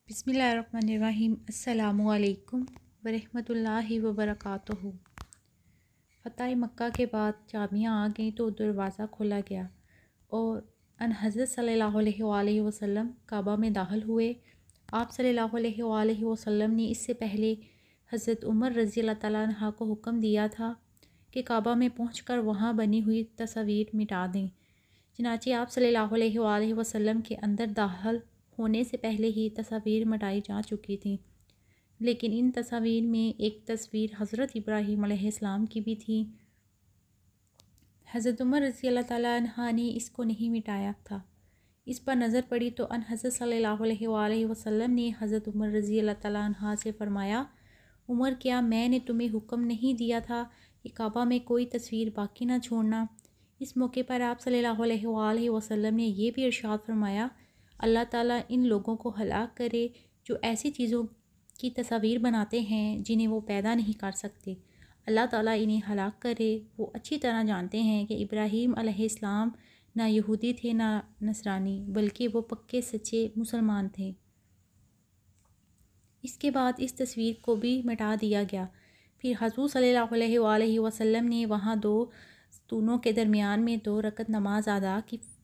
بسم اللہ الرحمن الرحیم۔ السلام علیکم ورحمۃ اللہ وبرکاتہ۔ فتح مکہ کے بعد چابیاں آ گئیں تو دروازہ کھولا گیا اور ان حضرت صلی اللہ علیہ وآلہ وسلم کعبہ میں داخل ہوئے۔ آپ صلی اللہ علیہ وآلہ وسلم نے اس سے پہلے حضرت عمر رضی اللہ تعالیٰ عنہ کو حکم دیا تھا کہ کعبہ میں پہنچ کر وہاں بنی ہوئی تصاویر مٹا دیں۔ چنانچہ آپ صلی اللہ علیہ وآلہ وسلم کے اندر داخل ہونے سے پہلے ہی تصاویر مٹائی جا چکی تھیں، لیکن ان تصاویر میں ایک تصویر حضرت ابراہیم علیہ السلام کی بھی تھی۔ حضرت عمر رضی اللہ تعالیٰ عنہ نے اس کو نہیں مٹایا تھا۔ اس پر نظر پڑی تو ان حضرت صلی اللہ علیہ وآلہ وسلم نے حضرت عمر رضی اللہ تعالیٰ عنہ سے فرمایا، عمر کیا میں نے تمہیں حکم نہیں دیا تھا کہ کعبہ میں کوئی تصویر باقی نہ چھوڑنا؟ اس موقع پر آپ صلی اللہ علیہ وآلہ وسلم نے یہ بھی ارشاد فرمایا، اللہ تعالیٰ ان لوگوں کو ہلاک کرے جو ایسی چیزوں کی تصاویر بناتے ہیں جنہیں وہ پیدا نہیں کر سکتے۔ اللہ تعالیٰ انہیں ہلاک کرے، وہ اچھی طرح جانتے ہیں کہ ابراہیم علیہ السلام نہ یہودی تھے نہ نصرانی، بلکہ وہ پکے سچے مسلمان تھے۔ اس کے بعد اس تصویر کو بھی مٹا دیا گیا۔ پھر حضور صلی اللہ علیہ وآلہ وسلم نے وہاں دو ستونوں کے درمیان میں 2 رکعت نماز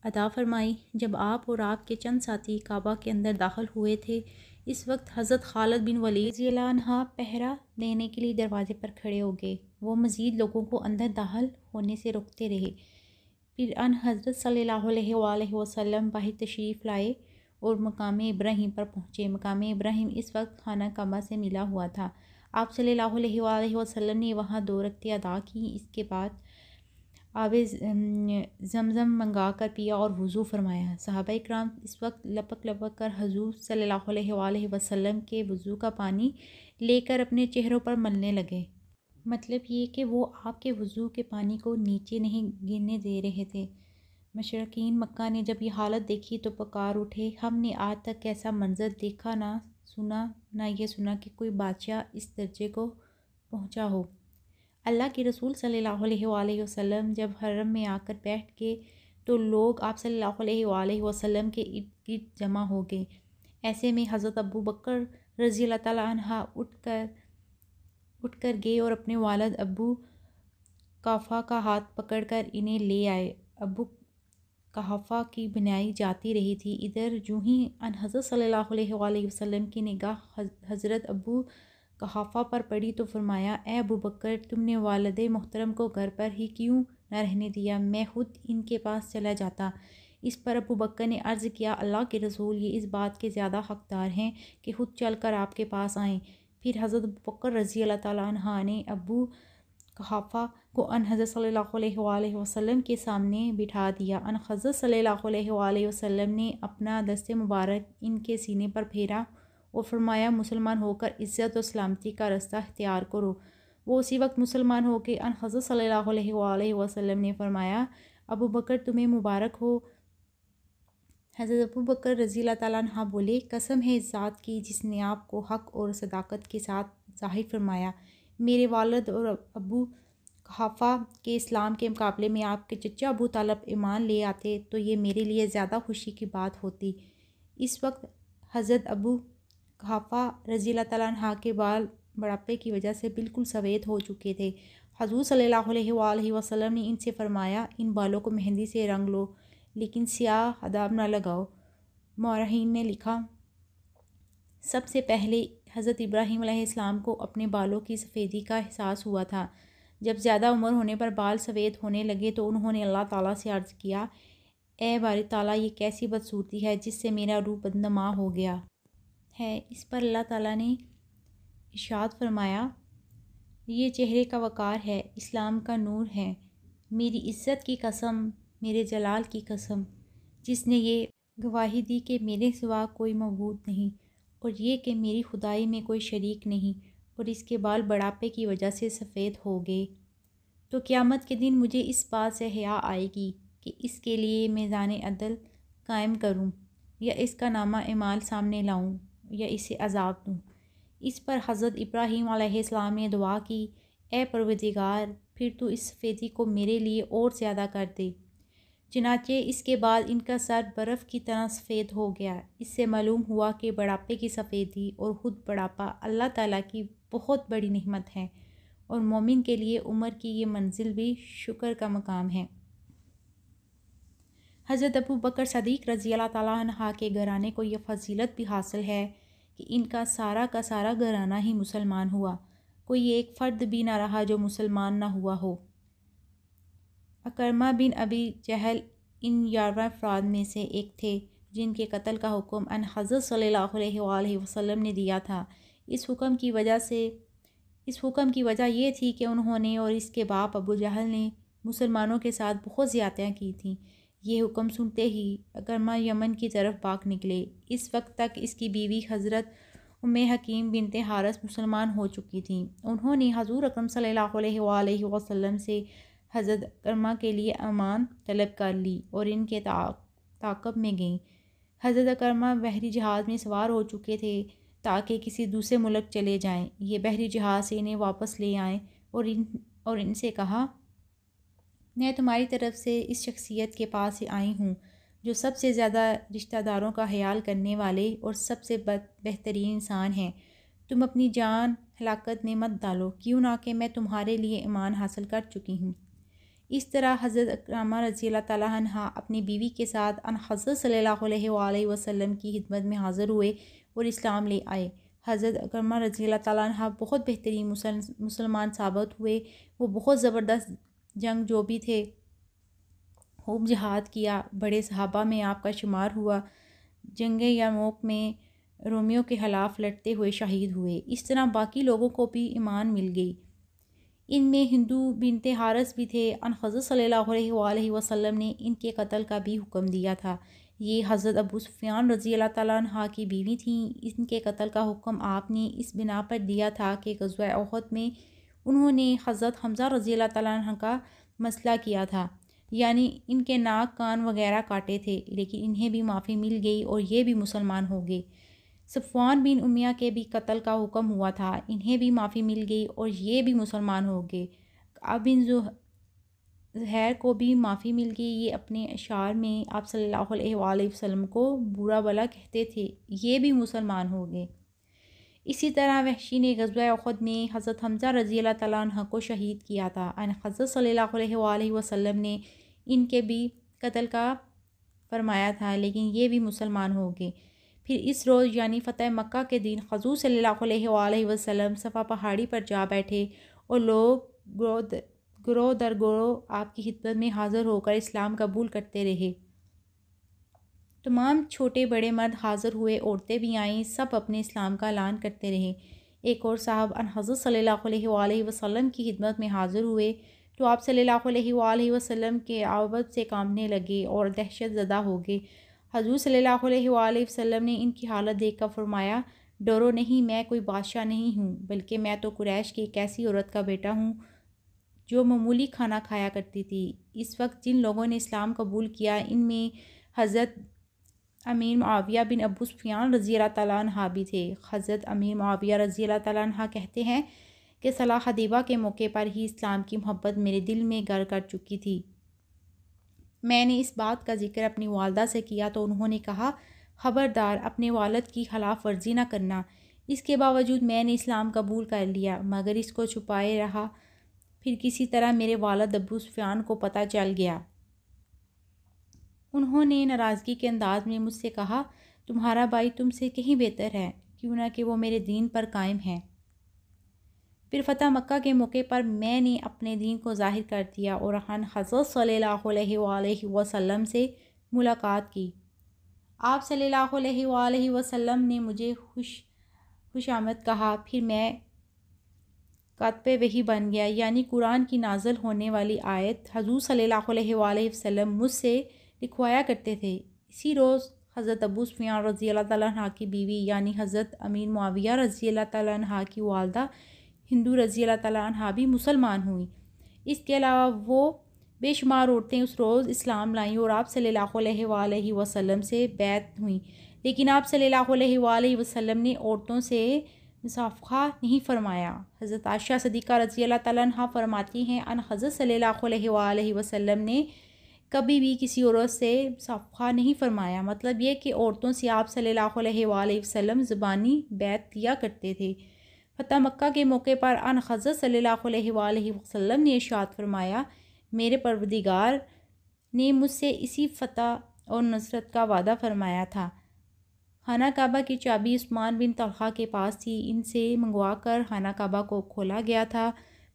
ادا فرمائی۔ جب آپ اور آپ کے چند ساتھی کعبہ کے اندر داخل ہوئے تھے، اس وقت حضرت خالد بن ولید رضی اللہ عنہ پہرا دینے کے لیے دروازے پر کھڑے ہو گئے۔ وہ مزید لوگوں کو اندر داخل ہونے سے روکتے رہے۔ پھر ان حضرت صلی اللہ علیہ وآلہ وسلم باہر تشریف لائے اور مقام ابراہیم پر پہنچے۔ مقام ابراہیم اس وقت خانہ کعبہ سے ملا ہوا تھا۔ آپ صلی اللہ علیہ وآلہ وسلم نے وہاں 2 رکعتیں ادا کیں۔ اس کے بعد آب زمزم منگا کر پیا اور وضو فرمایا۔ صحابہ اکرام اس وقت لپک لپک کر حضور صلی اللہ علیہ وآلہ وسلم کے وضو کا پانی لے کر اپنے چہروں پر ملنے لگے۔ مطلب یہ کہ وہ آپ کے وضو کے پانی کو نیچے نہیں گرنے دے رہے تھے۔ مشرکین مکہ نے جب یہ حالت دیکھی تو پکار اٹھے، ہم نے آج تک ایسا منظر دیکھا نہ یہ سنا کہ کوئی بادشاہ اس درجے کو پہنچا ہو۔ اللہ کے رسول صلی اللہ علیہ وآلہ وسلم جب حرم میں آ کر بیٹھ گئے تو لوگ آپ صلی اللہ علیہ وآلہ وسلم کے ارد گرد جمع ہو گئے۔ ایسے میں حضرت ابو بکر رضی اللہ تعالیٰ عنہ اٹھ کر گئے اور اپنے والد ابو قحافہ کا ہاتھ پکڑ کر انہیں لے آئے۔ ابو قحافہ کی بینائی جاتی رہی تھی۔ ادھر جو ہی ان حضرت صلی اللہ علیہ وآلہ وسلم کی نگاہ حضرت ابو قحافہ پر پڑی تو فرمایا، اے ابو بکر، تم نے والد محترم کو گھر پر ہی کیوں نہ رہنے دیا؟ میں خود ان کے پاس چلا جاتا۔ اس پر ابو بکر نے عرض کیا، اللہ کے رسول یہ اس بات کے زیادہ حقدار ہیں کہ خود چل کر آپ کے پاس آئیں۔ پھر حضرت ابو بکر رضی اللہ تعالیٰ عنہ نے ابو قحافہ کو ان حضرت صلی اللہ علیہ وآلہ وسلم کے سامنے بٹھا دیا۔ ان حضرت صلی اللہ علیہ وآلہ وسلم نے اپنا دست مبارک ان کے سینے پر پھیرا اور فرمایا، مسلمان ہو کر عزت و سلامتی کا رستہ اختیار کرو۔ وہ اسی وقت مسلمان ہو کے ان حضرت صلی اللہ علیہ وآلہ وسلم نے فرمایا، ابو بکر تمہیں مبارک ہو۔ حضرت ابو بکر رضی اللہ تعالیٰ عنہ بولے، قسم ہے اس ذات کی جس نے آپ کو حق اور صداقت کے ساتھ ظاہر فرمایا، میرے والد اور ابو قحافہ کے اسلام کے مقابلے میں آپ کے چچا ابو طالب ایمان لے آتے تو یہ میرے لیے زیادہ خوشی کی بات ہوتی۔ اس وقت حضرت ابو قحافہ رضی اللہ تعالیٰ عنہ کے بال بڑھاپے کی وجہ سے بالکل سفید ہو چکے تھے۔ حضور صلی اللہ علیہ وآلہ وسلم نے ان سے فرمایا، ان بالوں کو مہندی سے رنگ لو لیکن سیاہ آداب نہ لگاؤ۔ مورخین نے لکھا، سب سے پہلے حضرت ابراہیم علیہ السلام کو اپنے بالوں کی سفیدی کا احساس ہوا تھا۔ جب زیادہ عمر ہونے پر بال سفید ہونے لگے تو انہوں نے اللہ تعالیٰ سے عرض کیا، اے باری تعالیٰ، یہ کیسی بدصورتی ہے جس سے میرا روح بدنما ہو گیا ہے۔ اس پر اللہ تعالیٰ نے ارشاد فرمایا، یہ چہرے کا وقار ہے، اسلام کا نور ہے۔ میری عزت کی قسم، میرے جلال کی قسم، جس نے یہ گواہی دی کہ میرے سوا کوئی معبود نہیں اور یہ کہ میری خدائی میں کوئی شریک نہیں، اور اس کے بال بڑھاپے کی وجہ سے سفید ہو گئے، تو قیامت کے دن مجھے اس بات سے حیا آئے گی کہ اس کے لیے میزان عدل قائم کروں، یا اس کا نامہ اعمال سامنے لاؤں، یا اسے عذاب دوں۔ اس پر حضرت ابراہیم علیہ السلام نے دعا کی، اے پروردگار، پھر تو اس سفیدی کو میرے لیے اور زیادہ کر دے۔ چنانچہ اس کے بعد ان کا سر برف کی طرح سفید ہو گیا۔ اس سے معلوم ہوا کہ بڑھاپے کی سفیدی اور خود بڑھاپا اللہ تعالیٰ کی بہت بڑی نعمت ہے، اور مومن کے لیے عمر کی یہ منزل بھی شکر کا مقام ہے۔ حضرت ابو بکر صدیق رضی اللہ تعالیٰ عنہ کے گھرانے کو یہ فضیلت بھی حاصل ہے کہ ان کا سارا گھرانہ ہی مسلمان ہوا، کوئی ایک فرد بھی نہ رہا جو مسلمان نہ ہوا ہو۔ اکرمہ بن ابی جہل ان 11 افراد میں سے ایک تھے جن کے قتل کا حکم ان حضرت صلی اللہ علیہ وآلہ وسلم نے دیا تھا۔ اس حکم کی وجہ یہ تھی کہ انہوں نے اور اس کے باپ ابو جہل نے مسلمانوں کے ساتھ بہت زیادتیاں کی تھیں۔ یہ حکم سنتے ہی اکرمہ یمن کی طرف بھاگ نکلے۔ اس وقت تک اس کی بیوی حضرت ام حکیم بنت حارث مسلمان ہو چکی تھیں۔ انہوں نے حضور اکرم صلی اللہ علیہ وآلہ وسلم سے حضرت اکرمہ کے لیے امان طلب کر لی اور ان کے تعاقب میں گئیں۔ حضرت اکرمہ بحری جہاز میں سوار ہو چکے تھے تاکہ کسی دوسرے ملک چلے جائیں۔ یہ بحری جہاز سے انہیں واپس لے آئیں اور ان سے کہا، میں تمہاری طرف سے اس شخصیت کے پاس سے آئی ہوں جو سب سے زیادہ رشتہ داروں کا خیال کرنے والے اور سب سے بہترین انسان ہیں۔ تم اپنی جان ہلاکت میں مت ڈالو، کیوں نہ کہ میں تمہارے لیے ایمان حاصل کر چکی ہوں۔ اس طرح حضرت اکرمہ رضی اللہ تعالیٰ عنہ اپنی بیوی کے ساتھ ان حضرت صلی اللہ علیہ وآلہ وسلم کی خدمت میں حاضر ہوئے اور اسلام لے آئے۔ حضرت اکرمہ رضی اللہ تعالیٰ عنہ بہت بہترین مسلمان ثابت ہوئے۔ وہ بہت زبردست جنگ جو بھی تھے، خوب جہاد کیا، بڑے صحابہ میں آپ کا شمار ہوا، جنگ یرموک میں رومیوں کے خلاف لڑتے ہوئے شہید ہوئے۔ اس طرح باقی لوگوں کو بھی ایمان مل گئی۔ ان میں ہندو بنت حارث بھی تھے۔ ان حضرت صلی اللہ علیہ وآلہ وسلم نے ان کے قتل کا بھی حکم دیا تھا۔ یہ حضرت ابو سفیان رضی اللہ تعالیٰ عنہ کی بیوی تھیں۔ ان کے قتل کا حکم آپ نے اس بنا پر دیا تھا کہ غزوہ احد میں انہوں نے حضرت حمزہ رضی اللہ تعالیٰ عنہ کا مسئلہ کیا تھا، یعنی ان کے ناک کان وغیرہ کاٹے تھے، لیکن انہیں بھی معافی مل گئی اور یہ بھی مسلمان ہو گئے۔ صفوان بن امیہ کے بھی قتل کا حکم ہوا تھا، انہیں بھی معافی مل گئی اور یہ بھی مسلمان ہو گئے۔ کعب بن زہیر کو بھی معافی مل گئی۔ یہ اپنے اشعار میں آپ صلی اللہ علیہ وآلہ وسلم کو برا بھلا کہتے تھے، یہ بھی مسلمان ہو گئے۔ اسی طرح وحشی نے غزوہ احد میں حضرت حمزہ رضی اللہ تعالیٰ عنہ کو شہید کیا تھا۔ ان حضرت صلی اللہ علیہ وآلہ وسلم نے ان کے بھی قتل کا فرمایا تھا، لیکن یہ بھی مسلمان ہو گئے۔ پھر اس روز یعنی فتح مکہ کے دن حضور صلی اللہ علیہ وآلہ وسلم صفا پہاڑی پر جا بیٹھے اور لوگ گروہ در گروہ آپ کی خدمت میں حاضر ہو کر اسلام قبول کرتے رہے۔ تمام چھوٹے بڑے مرد حاضر ہوئے، عورتیں بھی آئیں، سب اپنے اسلام کا اعلان کرتے رہے۔ ایک اور صاحب ان حضرت صلی اللہ علیہ وآلہ وسلم کی خدمت میں حاضر ہوئے تو آپ صلی اللہ علیہ وآلہ وسلم کے عوض سے کانپنے لگے اور دہشت زدہ ہو گئے۔ حضور صلی اللہ علیہ وآلہ وسلم نے ان کی حالت دیکھ کر فرمایا، ڈرو نہیں، میں کوئی بادشاہ نہیں ہوں، بلکہ میں تو قریش کی ایک ایسی عورت کا بیٹا ہوں جو معمولی کھانا کھایا کرتی تھی۔ اس وقت جن لوگوں نے اسلام قبول کیا ان میں حضرت امیر معاویہ بن ابو سفیان رضی اللہ تعالیٰ عنہ بھی تھے۔ حضرت امیر معاویہ رضی اللہ تعالیٰ عنہ کہتے ہیں کہ صلح حدیبیہ کے موقع پر ہی اسلام کی محبت میرے دل میں گھر کر چکی تھی۔ میں نے اس بات کا ذکر اپنی والدہ سے کیا تو انہوں نے کہا، خبردار، اپنے والد کی خلاف ورزی نہ کرنا۔ اس کے باوجود میں نے اسلام قبول کر لیا، مگر اس کو چھپائے رہا۔ پھر کسی طرح میرے والد ابو سفیان کو پتہ چل گیا۔ انہوں نے ناراضگی کے انداز میں مجھ سے کہا، تمہارا بھائی تم سے کہیں بہتر ہے، کیوں نہ کہ وہ میرے دین پر قائم ہے۔ پھر فتح مکہ کے موقع پر میں نے اپنے دین کو ظاہر کر دیا اور ان حضرت صلی اللہ علیہ وآلہ وسلم سے ملاقات کی۔ آپ صلی اللہ علیہ وآلہ وسلم نے مجھے خوش آمد کہا۔ پھر میں کاتب وحی بن گیا، یعنی قرآن کی نازل ہونے والی آیت حضور صلی اللہ علیہ وآلہ وسلم مجھ سے لکھوایا کرتے تھے۔ اسی روز حضرت ابو سفیان رضی اللہ تعالیٰ عنہ کی بیوی یعنی حضرت امیر معاویہ رضی اللہ تعالیٰ عنہ کی والدہ ہندو رضی اللہ تعالیٰ عنہ بھی مسلمان ہوئیں۔ اس کے علاوہ وہ بے شمار عورتیں اس روز اسلام لائیں اور آپ صلی اللہ علیہ وآلہ وسلم سے بیعت ہوئیں، لیکن آپ صلی اللہ علیہ وآلہ وسلم نے عورتوں سے مصافحہ نہیں فرمایا۔ حضرت عائشہ صدیقہ رضی اللہ تعالیٰ عنہ فرماتی ہیں، ان حضرت صلی اللہ علیہ وآلہ وسلم نے کبھی بھی کسی عورت سے صفحہ نہیں فرمایا، مطلب یہ کہ عورتوں سے آپ صلی اللہ علیہ وآلہ وسلم زبانی بیعت کیا کرتے تھے۔ فتح مکہ کے موقع پر آن حضرت صلی اللہ علیہ وآلہ وسلم نے ارشاد فرمایا، میرے پروردگار نے مجھ سے اسی فتح اور نصرت کا وعدہ فرمایا تھا۔ خانہ کعبہ کی چابی عثمان بن طلحہ کے پاس تھی، ان سے منگوا کر خانہ کعبہ کو کھولا گیا تھا،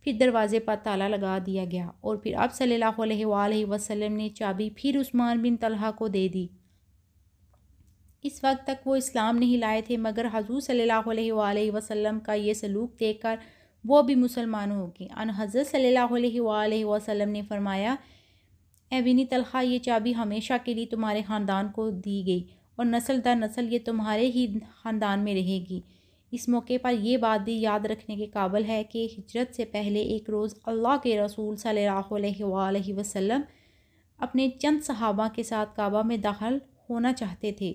پھر دروازے پر تالا لگا دیا گیا اور پھر آپ صلی اللہ علیہ وآلہ وسلم نے چابی پھر عثمان بن طلحہ کو دے دی۔ اس وقت تک وہ اسلام نہیں لائے تھے، مگر حضور صلی اللہ علیہ وآلہ وسلم کا یہ سلوک دیکھ کر وہ بھی مسلمان ہو گئے۔ ان حضرت صلی اللہ علیہ وآلہ وسلم نے فرمایا، اے بنی طلحہ، یہ چابی ہمیشہ کے لیے تمہارے خاندان کو دی گئی اور نسل در نسل یہ تمہارے ہی خاندان میں رہے گی۔ اس موقع پر یہ بات بھی یاد رکھنے کے قابل ہے کہ ہجرت سے پہلے ایک روز اللہ کے رسول صلی اللہ علیہ وآلہ وسلم اپنے چند صحابہ کے ساتھ کعبہ میں داخل ہونا چاہتے تھے،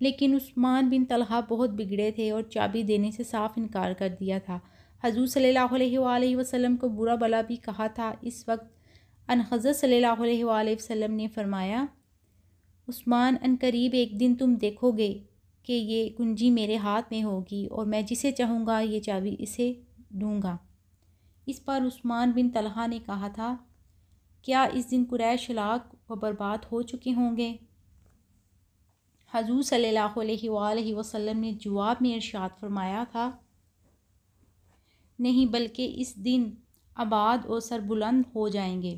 لیکن عثمان بن طلحہ بہت بگڑے تھے اور چابی دینے سے صاف انکار کر دیا تھا۔ حضور صلی اللہ علیہ وآلہ وسلم کو برا بھلا بھی کہا تھا۔ اس وقت ان حضرت صلی اللہ علیہ وآلہ وسلم نے فرمایا، عثمان، ان قریب ایک دن تم دیکھو گے کہ یہ کنجی میرے ہاتھ میں ہوگی اور میں جسے چاہوں گا یہ چابی اسے دوں گا۔ اس پر عثمان بن طلحہ نے کہا تھا، کیا اس دن قریش ہلاک و برباد ہو چکے ہوں گے؟ حضور صلی اللہ علیہ وآلہ وسلم نے جواب میں ارشاد فرمایا تھا، نہیں، بلکہ اس دن آباد اور سربلند ہو جائیں گے۔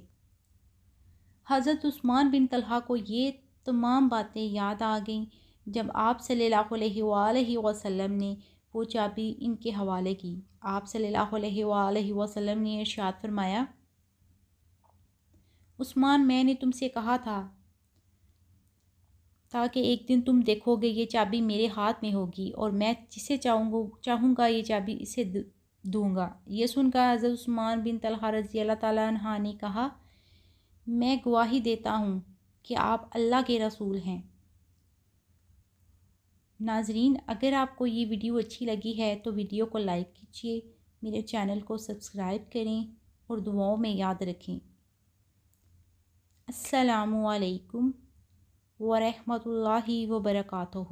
حضرت عثمان بن طلحہ کو یہ تمام باتیں یاد آ گئیں جب آپ صلی اللہ علیہ وآلہ وسلم نے وہ چابی ان کے حوالے کی۔ آپ صلی اللہ علیہ وآلہ وسلم نے ارشاد فرمایا، عثمان، میں نے تم سے کہا تھا تاکہ ایک دن تم دیکھو گے یہ چابی میرے ہاتھ میں ہوگی اور میں جسے چاہوں گا یہ چابی اسے دوں گا۔ یہ سن کر حضرت عثمان بن طلحہ رضی اللہ تعالیٰ عنہ نے کہا، میں گواہی دیتا ہوں کہ آپ اللہ کے رسول ہیں۔ ناظرین، اگر آپ کو یہ ویڈیو اچھی لگی ہے تو ویڈیو کو لائک کیجیے، میرے چینل کو سبسکرائب کریں اور دعاؤں میں یاد رکھیں۔ السلام علیکم ورحمۃ اللہ وبرکاتہ۔